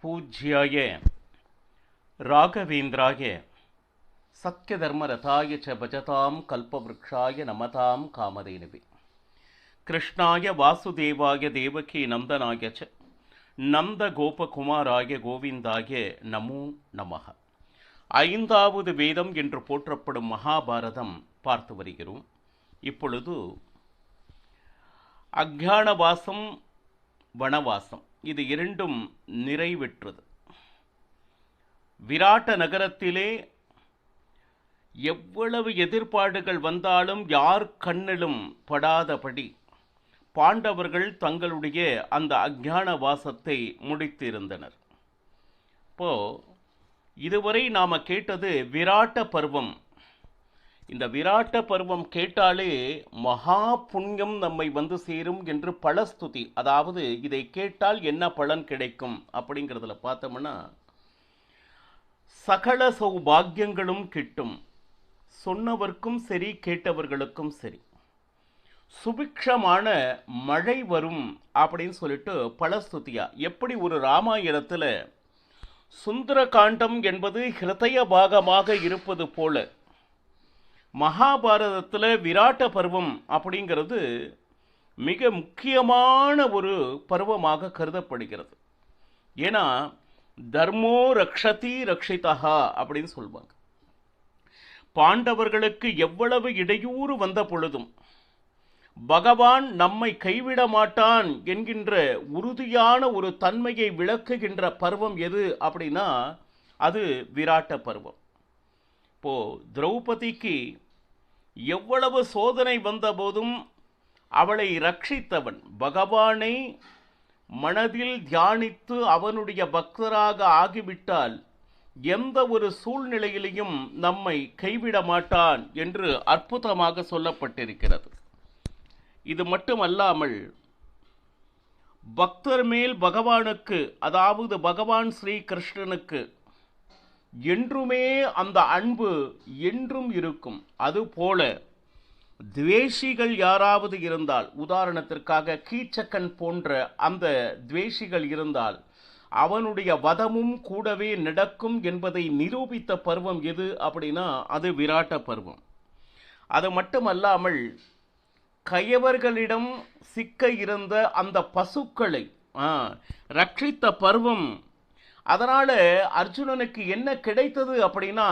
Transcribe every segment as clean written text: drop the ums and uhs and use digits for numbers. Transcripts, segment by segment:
பூஜ்யாய ராகவேந்திராய சத்யதர்மரதாய ச பஜதாம் கல்பவ்ருக்ஷாய நமதாம் காமதேனுவே கிருஷ்ணாய வாசுதேவாய தேவகி நந்தனாய ச நந்த கோபகுமாராய கோவிந்தாய நமோ நமஹ. ஐந்தாவது வேதம் என்று போற்றப்படும் மகாபாரதம் பார்த்து வருகிறோம். இப்பொழுது அக்ஞானவாசம், வனவாசம் இது இரண்டும் நிறைவேற்றது. விராட்ட நகரத்திலே எவ்வளவு எதிர்ப்பாடுகள் வந்தாலும் யார் கண்ணிலும் படாதபடி பாண்டவர்கள் தங்களுடைய அந்த அக்ஞான வாசத்தை முடித்திருந்தனர். இப்போ இதுவரை நாம கேட்டது விராட்ட பருவம். இந்த விராட்ட பருவம் கேட்டாலே மகா புண்ணியம் நம்மை வந்து சேரும் என்று பலஸ்துதி. அதாவது இதை கேட்டால் என்ன பலன் கிடைக்கும் அப்படிங்கிறதுல பார்த்தோம்னா, சகல சௌபாகியங்களும் கிட்டும், சொன்னவர்க்கும் சரி கேட்டவர்களுக்கும் சரி. சுபிக்ஷமான மழை வரும் அப்படின்னு சொல்லிட்டு பலஸ்துதியா. எப்படி ஒரு ராமாயணத்தில் சுந்தரகாண்டம் என்பது ஹிருதய பாகமாக இருப்பது போல, மகாபாரதத்தில் விராட்ட பருவம் அப்படிங்கிறது மிக முக்கியமான ஒரு பருவமாக கருதப்படுகிறது. ஏன்னா தர்மோ ரக்ஷதி ரக்ஷிதா அப்படின்னு சொல்லுவாங்க. பாண்டவர்களுக்கு எவ்வளவு இடையூறு வந்த பொழுதும் பகவான் நம்மை கைவிட மாட்டான் என்கின்ற உறுதியான ஒரு தன்மையை விளக்குகின்ற பருவம் எது அப்படின்னா அது விராட்ட பருவம். இப்போ திரௌபதிக்கு எவ்வளவு சோதனை வந்த போதும் அவளை ரட்சித்தவன் பகவானை மனதில் தியானித்து அவனுடைய பக்தராக ஆகிவிட்டால் எந்த ஒரு சூழ்நிலையிலையும் நம்மை கைவிட மாட்டான் என்று அற்புதமாக சொல்லப்பட்டிருக்கிறது. இது மட்டுமல்லாமல் பக்தர் மேல் பகவானுக்கு, அதாவது பகவான் ஸ்ரீ கிருஷ்ணனுக்கு என்றுமே அந்த அன்பு என்றும் இருக்கும். அதுபோல துவேஷிகள் யாராவது இருந்தால், உதாரணத்திற்காக கீச்சக்கன் போன்ற அந்த துவேஷிகள் இருந்தால் அவனுடைய வதமும் கூடவே நடக்கும் என்பதை நிரூபித்த பருவம் எது அப்படின்னா அது விராட்ட பருவம். அது மட்டுமல்லாமல் கயவர்களிடம் சிக்க இருந்த அந்த பசுக்களை ரட்சித்த பருவம். அதனால அர்ஜுனனுக்கு என்ன கிடைத்தது அப்படின்னா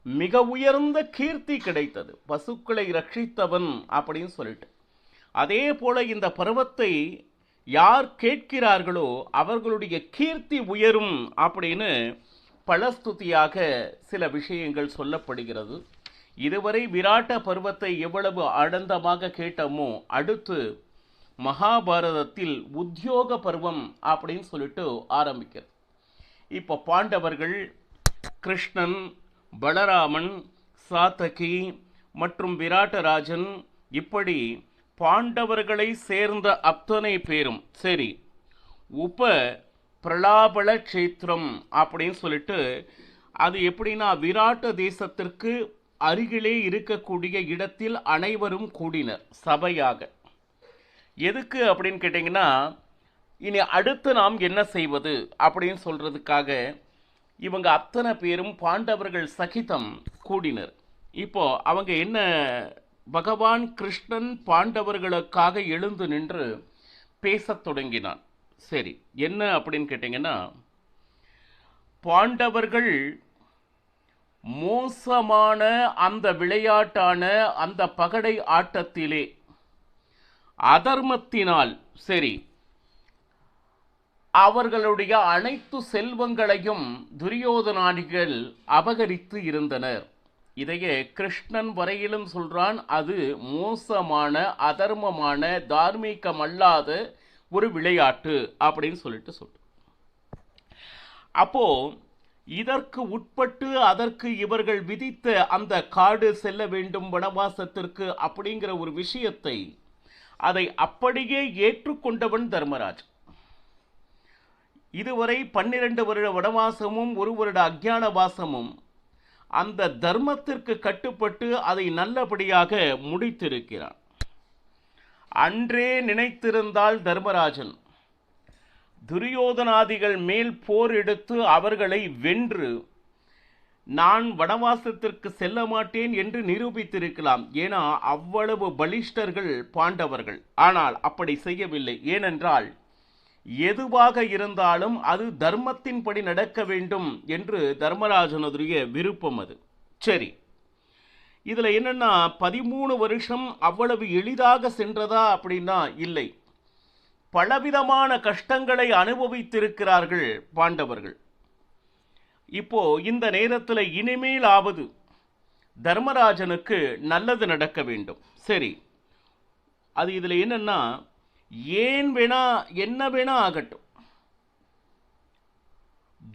மிக உயர்ந்த கீர்த்தி கிடைத்தது, பசுக்களை ரட்சித்தவன் அப்படின்னு சொல்லிட்டு. அதே போல இந்த பருவத்தை யார் கேட்கிறார்களோ அவர்களுடைய கீர்த்தி உயரும் அப்படின்னு பலஸ்துதியாக சில விஷயங்கள் சொல்லப்படுகிறது. இதுவரை விராட்ட பருவத்தை எவ்வளவு ஆனந்தமாக கேட்டோமோ, அடுத்து மகாபாரதத்தில் உத்தியோக பருவம் அப்படின்னு சொல்லிட்டு ஆரம்பிக்கிறது. இப்போ பாண்டவர்கள், கிருஷ்ணன், பலராமன், சாத்தகி மற்றும் விராட்டராஜன், இப்படி பாண்டவர்களை சேர்ந்த அத்தனை பேரும் சரி உப பிரலாபல க்ஷேத்திரம் அப்படின்னு சொல்லிட்டு, அது எப்படின்னா விராட்ட தேசத்திற்கு அருகிலே இருக்கக்கூடிய இடத்தில் அனைவரும் கூடினர் சபையாக. எதுக்கு அப்படின்னு கேட்டிங்கன்னா, இனி அடுத்து நாம் என்ன செய்வது அப்படின்னு சொல்றதுக்காக இவங்க அத்தனை பேரும் பாண்டவர்கள் சகிதம் கூடினர். இப்போ அவங்க என்ன, பகவான் கிருஷ்ணன் பாண்டவர்களுக்காக எழுந்து நின்று பேசத் தொடங்கினான். சரி, என்ன அப்படின்னு கேட்டிங்கன்னா, பாண்டவர்கள் மோசமான அந்த விளையாட்டான அந்த பகடை ஆட்டத்திலே அதர்மத்தினால் சரி அவர்களுடைய அனைத்து செல்வங்களையும் துரியோதனாதிகள் அபகரித்து இருந்தனர். இதையே கிருஷ்ணன் வரையிலும் சொல்றான், அது மோசமான அதர்மமான தார்மீகமல்லாத ஒரு விளையாட்டு அப்படின்னு சொல்லிட்டு சொல்ற. அப்போ இதற்கு உட்பட்டு அதற்கு இவர்கள் விதித்த அந்த காடு செல்ல வேண்டும் வனவாசத்திற்கு அப்படிங்கிற ஒரு விஷயத்தை அதை அப்படியே ஏற்றுக்கொண்டவன் தர்மராஜ். இதுவரை 12 வருட வனவாசமும் 1 வருட அக்ஞான வாசமும் அந்த தர்மத்திற்கு கட்டுப்பட்டு அதை நல்லபடியாக முடித்திருக்கிறான். அன்றே நினைத்திருந்தால் தர்மராஜன் துரியோதனாதிகள் மேல் போர் எடுத்து அவர்களை வென்று நான் வனவாசத்திற்கு செல்ல மாட்டேன் என்று நிரூபித்திருக்கலாம். ஏன்னா அவ்வளவு பலிஷ்டர்கள் பாண்டவர்கள். ஆனால் அப்படி செய்யவில்லை. ஏனென்றால் எதுவாக இருந்தாலும் அது தர்மத்தின்படி நடக்க வேண்டும் என்று தர்மராஜனுடைய விருப்பம். அது சரி. இதுல என்னன்னா 13 வருஷம் அவ்வளவு எளிதாக சென்றதா அப்படின்னா இல்லை. பலவிதமான கஷ்டங்களை அனுபவித்திருக்கிறார்கள் பாண்டவர்கள். இப்போ இந்த நேரத்தில் இனிமேலாவது தர்மராஜனுக்கு நல்லது நடக்க வேண்டும். சரி, அது இதுல என்னன்னா ஏன் வேணா என்ன வேணா ஆகட்டும்,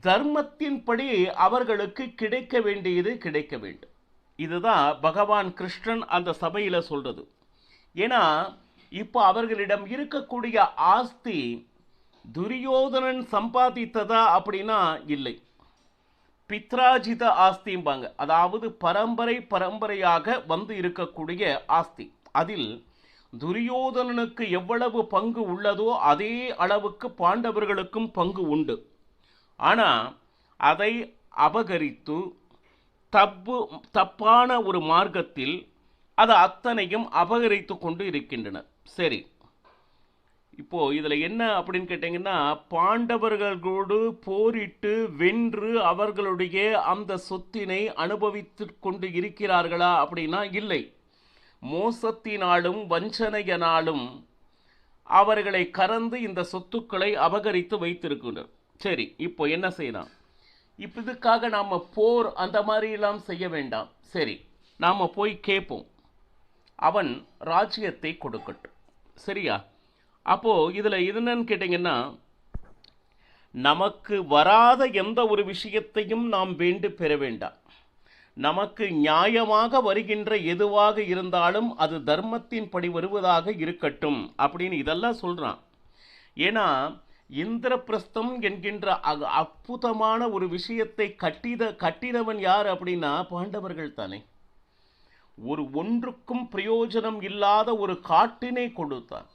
தர்மத்தின்படி அவர்களுக்கு கிடைக்க வேண்டியது கிடைக்க வேண்டும். இதுதான் பகவான் கிருஷ்ணன் அந்த சபையில சொல்றது. ஏன்னா இப்போ அவர்களிடம் இருக்கக்கூடிய ஆஸ்தி துரியோதனன் சம்பாதித்ததா அப்படின்னா இல்லை. பித்ராஜித ஆஸ்திம்பாங்க. அதாவது பரம்பரையாக வந்து இருக்கக்கூடிய ஆஸ்தி. அதில் துரியோதனனுக்கு எவ்வளவு பங்கு உள்ளதோ அதே அளவுக்கு பாண்டவர்களுக்கும் பங்கு உண்டு. ஆனா அதை அபகரித்து தப்பான ஒரு மார்க்கத்தில் அது அத்தனையும் அபகரித்து கொண்டு இருக்கின்றனர். சரி, இப்போ இதுல என்ன அப்படின்னு கேட்டீங்கன்னா, பாண்டவர்களோடு போரிட்டு வென்று அவர்களுடைய அந்த சொத்தினை அனுபவித்து கொண்டு இருக்கிறார்களா அப்படின்னா இல்லை. மோசத்தினாலும் வஞ்சனையினாலும் அவர்களை கறந்து இந்த சொத்துக்களை அபகரித்து வைத்திருக்கின்றனர். சரி, இப்போ என்ன செய்யலாம்? இப்போ இதுக்காக நாம போர் அந்த மாதிரி எல்லாம் செய்ய வேண்டாம். சரி, நாம போய் கேட்போம், அவன் ராஜ்யத்தை கொடுக்கட்டும். சரியா? அப்போ இதுல என்னன்னு கேட்டீங்கன்னா, நமக்கு வராத எந்த ஒரு விஷயத்தையும் நாம் வேண்டு பெற வேண்டாம். நமக்கு நியாயமாக வருகின்ற எதுவாக இருந்தாலும் அது தர்மத்தின்படி வருவதாக இருக்கட்டும் அப்படின்னு இதெல்லாம் சொல்றான். ஏன்னா இந்திரபிரஸ்தம் என்கின்ற அற்புதமான ஒரு விஷயத்தை கட்டினவன் யார் அப்படின்னா பாண்டவர்கள் தானே. ஒன்றுக்கும் பிரயோஜனம் இல்லாத ஒரு காட்டினை கொடுத்தான்.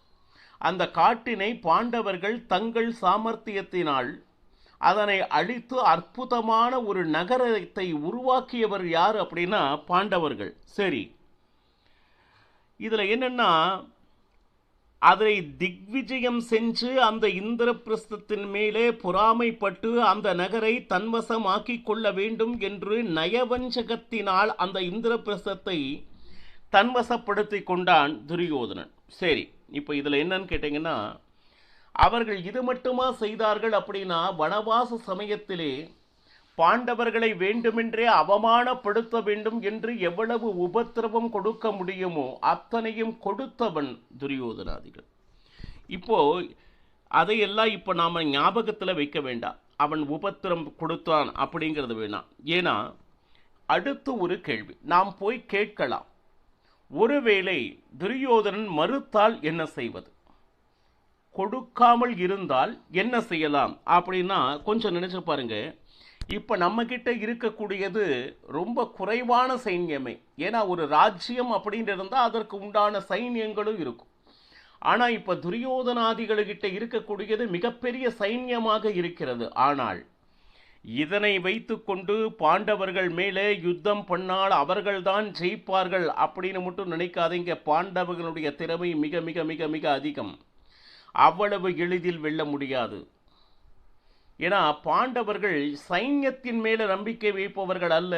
அந்த காட்டினை பாண்டவர்கள் தங்கள் சாமர்த்தியத்தினால் அதனை அழித்து அற்புதமான ஒரு நகரத்தை உருவாக்கியவர் யார் அப்படின்னா பாண்டவர்கள். சரி, இதுல என்னன்னா அதை திக்விஜயம் செஞ்சு அந்த இந்திரபிரஸ்தத்தின் மேலே பொறாமைப்பட்டு அந்த நகரை தன்வசமாக்கி கொள்ள வேண்டும் என்று நயவஞ்சகத்தினால் அந்த இந்திரபிரஸ்தத்தை தன்வசப்படுத்தி கொண்டான் துரியோதனன். சரி, இப்போ இதுல என்னன்னு கேட்டீங்கன்னா, அவர்கள் இது மட்டுமா செய்தார்கள் அப்படின்னா, வனவாச சமயத்திலே பாண்டவர்களை வேண்டுமென்றே அவமானப்படுத்த வேண்டும் என்று எவ்வளவு உபத்திரவம் கொடுக்க முடியுமோ அத்தனையும் கொடுத்தவன் துரியோதனாதிகள். இப்போ அதையெல்லாம் இப்போ நாம ஞாபகத்தில் வைக்க வேண்டாம். அவன் உபத்திரம் கொடுத்தான் அப்படிங்கிறது வேணாம். ஏன்னா அடுத்து ஒரு கேள்வி நாம் போய் கேட்கலாம். ஒருவேளை துரியோதனன் மறுத்தால் என்ன செய்வது? கொடுக்காமல் இருந்தால் என்ன செய்யலாம் அப்படின்னா கொஞ்சம் நினைச்சு பாருங்க. இப்ப நம்ம கிட்ட இருக்கக்கூடியது ரொம்ப குறைவான சைன்யமே. ஏன்னா ஒரு ராஜ்யம் அப்படின்னு இருந்தா அதற்கு உண்டான சைன்யங்களும் இருக்கும். ஆனா இப்ப துரியோதனாதிகளுக்கிட்ட இருக்கக்கூடியது மிகப்பெரிய சைன்யமாக இருக்கிறது. ஆனால் இதனை வைத்துக்கொண்டு பாண்டவர்கள் மேலே யுத்தம் பண்ணால் அவர்கள்தான் ஜெயிப்பார்கள் அப்படின்னு மட்டும் நினைக்காதீங்க. பாண்டவர்களுடைய திறமை மிக மிக மிக மிக அதிகம். அவ்வளவு எளிதில் வெல்ல முடியாது. ஏன்னா பாண்டவர்கள் சைன்யத்தின் மேல நம்பிக்கை வைப்பவர்கள் அல்ல,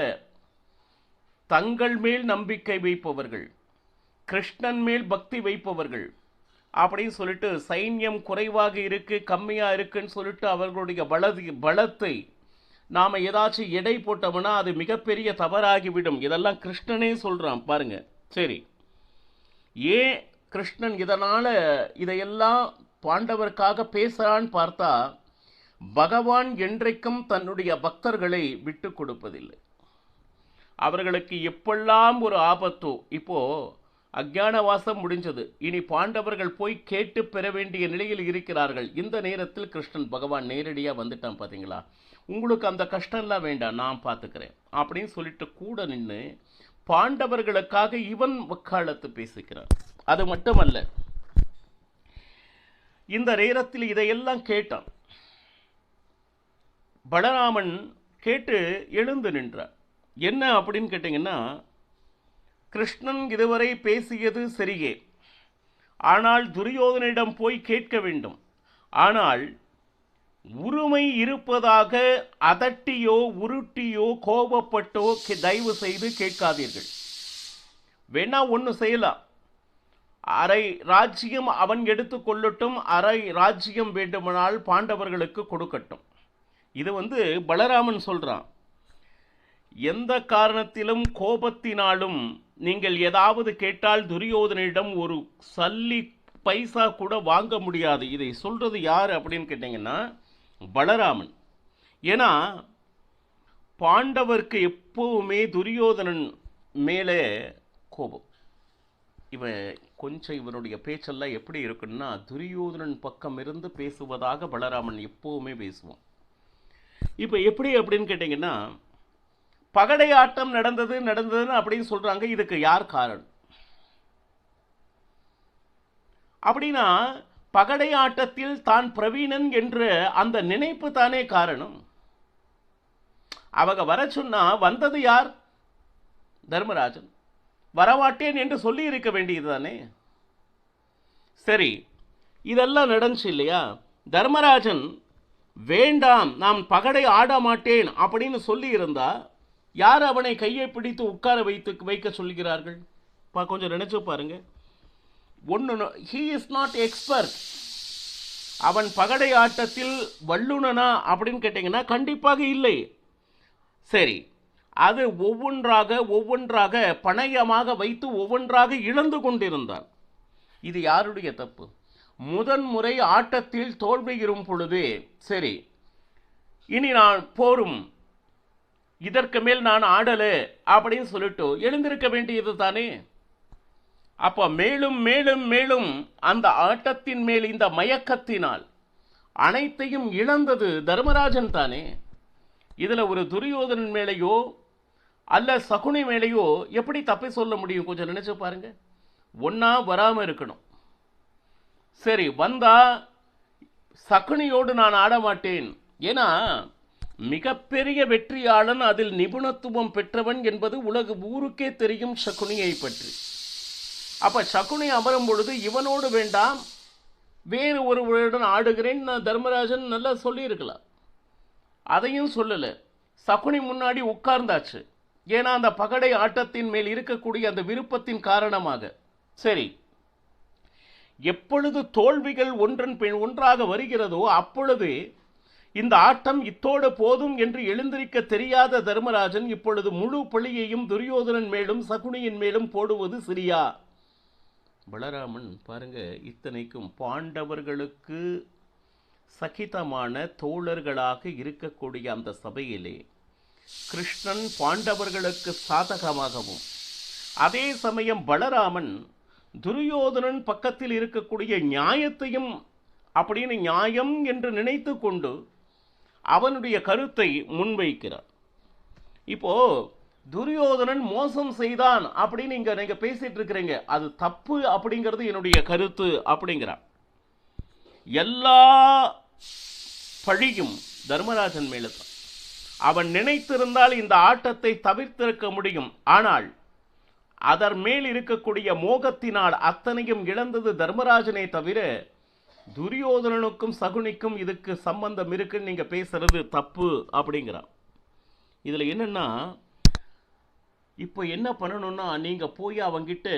தங்கள் மேல் நம்பிக்கை வைப்பவர்கள், கிருஷ்ணன் மேல் பக்தி வைப்பவர்கள். அப்படின்னு சொல்லிட்டு சைன்யம் குறைவாக இருக்கு கம்மியா இருக்குன்னு சொல்லிட்டு அவர்களுடைய பலத்தை நாம ஏதாச்சும் எடை போட்டோம்னா அது மிகப்பெரிய தவறாகிவிடும். இதெல்லாம் கிருஷ்ணனே சொல்றான் பாருங்க. சரி, ஏன் கிருஷ்ணன் இதனால இதையெல்லாம் பாண்டவருக்காக பேசுறான்னு பார்த்தா, பகவான் என்றைக்கும் தன்னுடைய பக்தர்களை விட்டு கொடுப்பதில்லை. அவர்களுக்கு எப்பெல்லாம் ஒரு ஆபத்தோ, இப்போ அஞ்ஞானவாசம் முடிஞ்சது, இனி பாண்டவர்கள் போய் கேட்டு பெற வேண்டிய நிலையில் இருக்கிறார்கள். இந்த நேரத்தில் கிருஷ்ணன் பகவான் நேரடியாக வந்துட்டான். பார்த்தீங்களா? உங்களுக்கு அந்த கஷ்டம்லாம் வேண்டாம், நான் பார்த்துக்கிறேன் அப்படின்னு சொல்லிட்டு கூட நின்று பாண்டவர்களுக்காக இவன் வக்காலத்து பேசுகிறான். அது மட்டுமல்ல, இந்த நேரத்தில் இதையெல்லாம் கேட்டான். பலராமன் கேட்டு எழுந்து நின்றார். என்ன அப்படின்னு கேட்டிங்கன்னா, கிருஷ்ணன் இதுவரை பேசியது சரியே, ஆனால் துரியோதனிடம் போய் கேட்க வேண்டும். ஆனால் உரிமை இருப்பதாக அதட்டியோ உருட்டியோ கோபப்பட்டோ தயவு செய்து கேட்காதீர்கள். வேணா ஒன்று செய்யலாம், அரை ராஜ்யம் அவன் எடுத்து கொள்ளட்டும், அரை ராஜ்யம் வேண்டுமானால் பாண்டவர்களுக்கு கொடுக்கட்டும். இது பலராமன் சொல்றான். எந்த காரணத்திலும் கோபத்தினாலும் நீங்கள் ஏதாவது கேட்டால் துரியோதனிடம் ஒரு சல்லி பைசா கூட வாங்க முடியாது. இதை சொல்றது யார் அப்படின்னு கேட்டீங்கன்னா பலராமன். ஏன்னா பாண்டவருக்கு எப்பவுமே துரியோதனன் மேலே கோபம். இவனுடைய பேச்செல்லாம் எப்படி இருக்குன்னா, துரியோதனன் பக்கம் இருந்து பேசுவதாக பலராமன் எப்பவுமே பேசுவான். இப்போ எப்படி அப்படின்னு கேட்டிங்கன்னா, பகடை ஆட்டம் நடந்ததுன்னு அப்படின்னு சொல்றாங்க. இதுக்கு யார் காரணம் அப்படின்னா, பகடை ஆட்டத்தில் தான் பிரவீணன் என்ற அந்த நினைப்பு தானே காரணம். அவங்க வர சொன்னா வந்தது யார்? தர்மராஜன். வரமாட்டேன் என்று சொல்லி இருக்க வேண்டியது தானே. சரி, இதெல்லாம் நடந்துச்சு இல்லையா? தர்மராஜன் வேண்டாம், நான் பகடை ஆட மாட்டேன் அப்படின்னு சொல்லி இருந்தா யார் அவனை கையை பிடித்து உட்கார வைக்க சொல்கிறார்கள்? கொஞ்சம் நினைச்சு பாருங்க. ஒன்று, ஹீ இஸ் நாட் எக்ஸ்பர்ட். அவன் பகடை ஆட்டத்தில் வல்லுனனா அப்படின்னு கேட்டீங்கன்னா கண்டிப்பாக இல்லை. சரி, அது ஒவ்வொன்றாக பணயமாக வைத்து ஒவ்வொன்றாக இழந்து கொண்டிருந்தான். இது யாருடைய தப்பு? முதன்முறை ஆட்டத்தில் தோல்வியுறும் பொழுதே சரி, இனி நான் போரும், இதற்கு மேல் நான் ஆடல அப்படின்னு சொல்லிட்டு எழுந்திருக்க வேண்டியது தானே. அப்ப மேலும் மேலும் மேலும் அந்த ஆட்டத்தின் மேல் இந்த மயக்கத்தினால் அனைத்தையும் இழந்தது தர்மராஜன் தானே. இதுல ஒரு துரியோதனன் மேலேயோ அல்ல சகுனி மேலேயோ எப்படி தப்பி சொல்ல முடியும்? கொஞ்சம் நினைச்சு பாருங்க. ஒன்னா வராம இருக்கணும். சரி, வந்தா சகுனியோடு நான் ஆட மாட்டேன். ஏன்னா மிகப்பெரிய வெற்றியாளன், அதில் நிபுணத்துவம் பெற்றவன் என்பது ஊருக்கே தெரியும் சகுனியை பற்றி. அப்ப சகுனி அமரும் பொழுது இவனோடு வேண்டாம், வேறு ஒருவருடன் ஆடுகிறேன் தர்மராஜன் நல்லா சொல்லி இருக்கலாம். அதையும் சொல்லல. சகுனி முன்னாடி உட்கார்ந்தாச்சு. ஏன்னா அந்த பகடை ஆட்டத்தின் மேல் இருக்கக்கூடிய அந்த விருப்பத்தின் காரணமாக. சரி, எப்பொழுது தோல்விகள் ஒன்றன் பின் ஒன்றாக வருகிறதோ அப்பொழுது இந்த ஆட்டம் இத்தோடு போதும் என்று எழுந்திருக்க தெரியாத தர்மராஜன் இப்பொழுது முழு பழியையும் துரியோதனன் மேலும் சகுனியின் மேலும் போடுவது சரியா? பலராமன் பாருங்க, இத்தனைக்கும் பாண்டவர்களுக்கு சகிதமான தோழர்களாக இருக்கக்கூடிய அந்த சபையிலே கிருஷ்ணன் பாண்டவர்களுக்கு சாதகமாகவும், அதே சமயம் பலராமன் துரியோதனன் பக்கத்தில் இருக்கக்கூடிய நியாயத்தையும் அப்படின்னு நியாயம் என்று நினைத்து கொண்டு அவனுடைய கருத்தை முன்வைக்கிறார். இப்போ துரியோதனன் மோசம் செய்தான் அப்படின்னு நீங்க பேசிட்டு இருக்கிறீங்க, அது தப்பு அப்படிங்கிறது என்னுடைய கருத்து அப்படிங்கிறார். எல்லா பழியும் தர்மராஜன் மேலதான். அவன் நினைத்திருந்தால் இந்த ஆட்டத்தை தவிர்த்திருக்க முடியும். ஆனால் அதன் மேல் இருக்கக்கூடிய மோகத்தினால் அத்தனையும் இழந்தது தர்மராஜனை தவிர துரியோதனனுக்கும் சகுனிக்கும் இதுக்கு சம்பந்தம் இருக்குன்னு நீங்க பேசுறது தப்பு அப்படிங்கிறான். இதுல என்னன்னா, இப்போ என்ன பண்ணணும்னா, நீங்க போய் அவங்கிட்ட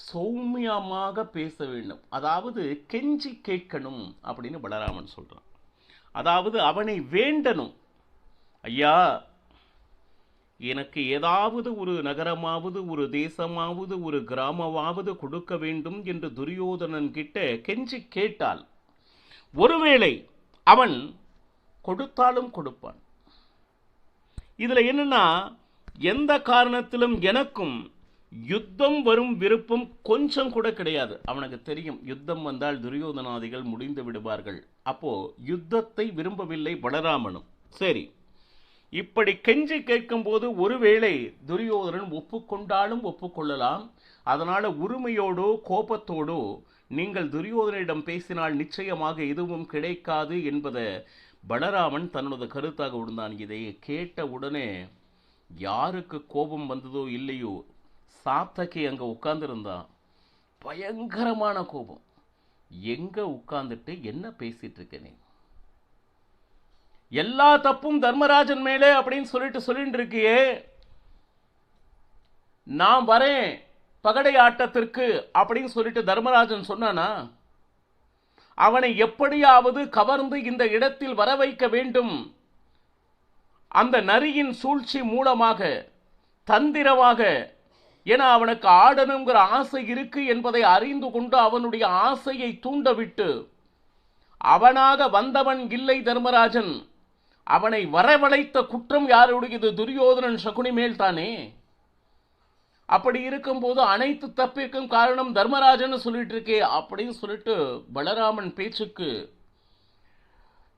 சௌமியமாக பேச வேண்டும். அதாவது கெஞ்சி கேட்கணும் அப்படின்னு பலராமன் சொல்றான். அதாவது அவனை வேண்டணும். ஐயா, எனக்கு ஏதாவது ஒரு நகரமாவது ஒரு தேசமாவது ஒரு கிராமமாவது கொடுக்க வேண்டும் என்று துரியோதனன் கிட்ட கெஞ்சி கேட்டால் ஒருவேளை அவன் கொடுத்தாலும் கொடுப்பான். இதுல என்னன்னா, எந்த காரணத்திலும் எனக்கும் யுத்தம் வரும் விருப்பம் கொஞ்சம் கூட கிடையாது. அவனுக்கு தெரியும் யுத்தம் வந்தால் துரியோதனாதிகள் முடிந்து விடுவார்கள். அப்போ யுத்தத்தை விரும்பவில்லை பலராமனும். சரி, இப்படி கெஞ்சி கேட்கும் போது ஒருவேளை துரியோதனன் ஒப்புக்கொண்டாலும் ஒப்புக்கொள்ளலாம். அதனால உரிமையோடோ கோபத்தோடோ நீங்கள் துரியோதனிடம் பேசினால் நிச்சயமாக எதுவும் கிடைக்காது என்பதை பலராமன் தன்னோட கருத்தாக விடுந்தான். இதை கேட்ட உடனே யாருக்கு கோபம் வந்ததோ இல்லையோ, சாத்தகி அங்க உட்கார்ந்துருந்தான். பயங்கரமான கோபம். எங்க உட்கார்ந்துட்டு என்ன பேசிட்டு இருக்க நீ? எல்லா தப்பும் தர்மராஜன் மேலே அப்படின்னு சொல்லிட்டு இருக்கியே. நான் வரேன் பகடை ஆட்டத்திற்கு அப்படின்னு சொல்லிட்டு தர்மராஜன் சொன்னானா? அவனை எப்படியாவது கவர்ந்து இந்த இடத்தில் வர வைக்க வேண்டும். அந்த நரியின் சூழ்ச்சி மூலமாக, தந்திரமாக, என அவனுக்கு ஆடணுங்கிற ஆசை இருக்கு என்பதை அறிந்து கொண்டு அவனுடைய ஆசையை தூண்டவிட்டு, அவனாக வந்தவன் இல்லை தர்மராஜன். அவனை வரவழைத்த குற்றம் யாருடையது? துரியோதனன் சகுனி மேல் தானே. அப்படி இருக்கும்போது அனைத்து தப்பிற்கும் காரணம் தர்மராஜன் சொல்லிட்டு இருக்கே அப்படின்னு சொல்லிட்டு பலராமன் பேச்சுக்கு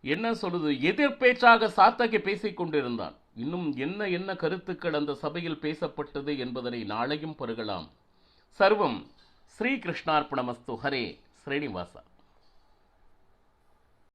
என்ன சொல்லுது, எதிர்பேச்சாக சாத்தகி பேசிக் கொண்டிருந்தான். இன்னும் என்ன கருத்துக்கள் அந்த சபையில் பேசப்பட்டது என்பதனை நாளையும் பருகலாம். சர்வம் ஸ்ரீ கிருஷ்ணார்ப்பணமஸ்து. ஹரே ஸ்ரீனிவாசா.